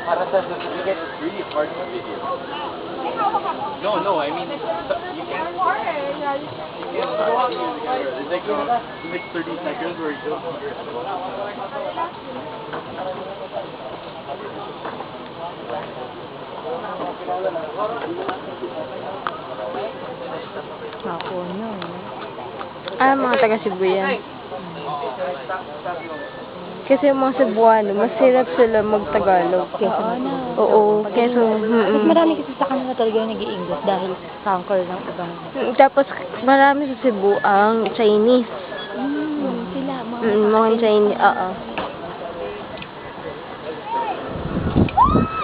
Para sa certificate, it's really hard to video. No, I mean, you can't. It's like 30 seconds where you don't. Ako nyo. Mga taga Cebu yan. Kasi yung mga Cebuano, masirap sila mag-Tagalog. Oo, keso... Mas marami kasi sa kanila talaga nag-i-English dahil sa angkol ng ibang... Tapos, marami sa Cebu ang Chinese. Sila, Mga Chinese, oo.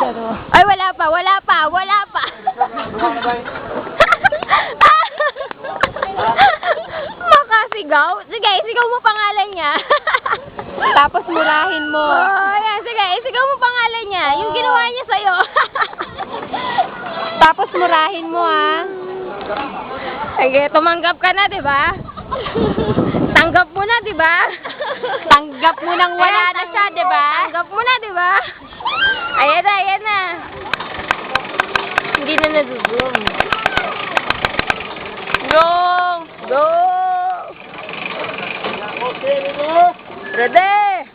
Pero... Ay, wala pa! Makasigaw? Sige, isigaw mo pangalan niya. Tapos murahin mo. Yan, sige, isigaw mo pangalan niya. Yung ginawa niya sa'yo. Tapos murahin mo, Sige, tumanggap ka na, di ba? Tanggap mo na, di ba? Tanggap mo nang wala na siya, di ba? Tanggap mo na, di ba? Ayan na. Hindi na nag-zoom. Go! Ready!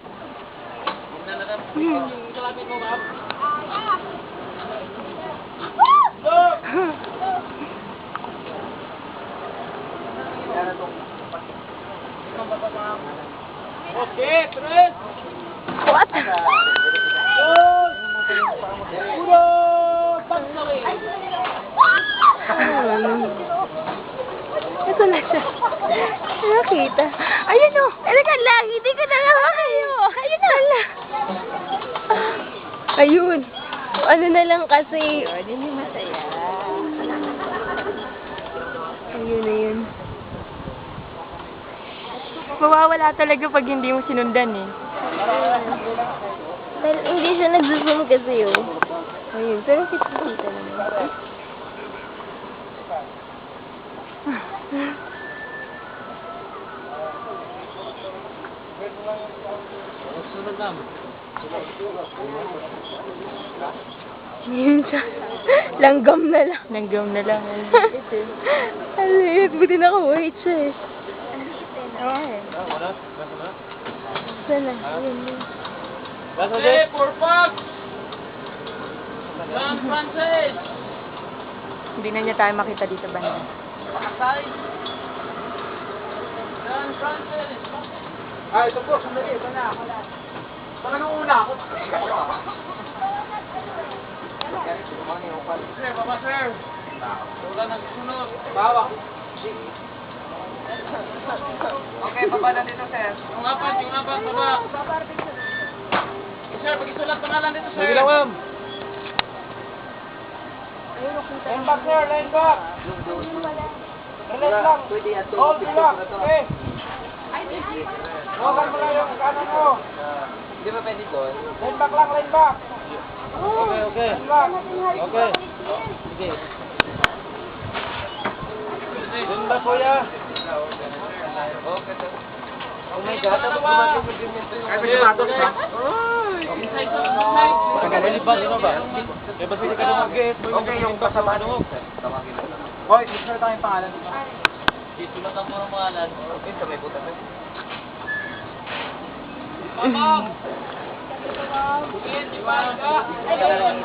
Okay, tres. What? Puro pagsawi. Ito na siya. Nakita. Ayun o. Talagang lang. Hindi ko nalawa kayo. Ayun na. Ayun. Ano na lang kasi. Hindi masaya. Ayun. Mawawala talaga pag hindi mo sinundan eh. Dahil hindi siya nag-zoom kasi Ayun. Pero kita naman. Sunod na. Minsan, langgam na lang. Alit, buti naka-wait siya eh. Wala. Sana, ayun. Hey, Purpak! San Francis! Hindi na niya tayo makita dito banda. San Francis! Ito po, sandali. Ito na. Saka nung una ako. Sir, baba sir. Wala nagsunod. Bawa. Okay, baba na dito sir. Yung apat, baba. Sir, pag-isulat pangalan dito sir. Sige lang ma'am. Line back sir, line back. Relax lang. Hold lang. Okay. Huwag mo lang yung kanan mo. Hindi ba pwede doon? Line back lang, line back. Okay. Line back. Okay. Sige. Line back kuya. Oh my God. Ay, pagkamatog siya. Pagkakalibas, ba? Eh, ba't hindi ka na mag-get? Okay, yung kasama nung. Hoy, isulat tayo yung pangalan. Isulatan mo ng pangalan. Okay, sa may butas. Ma'am! Bukid, iwanan ka! Ay, kayo!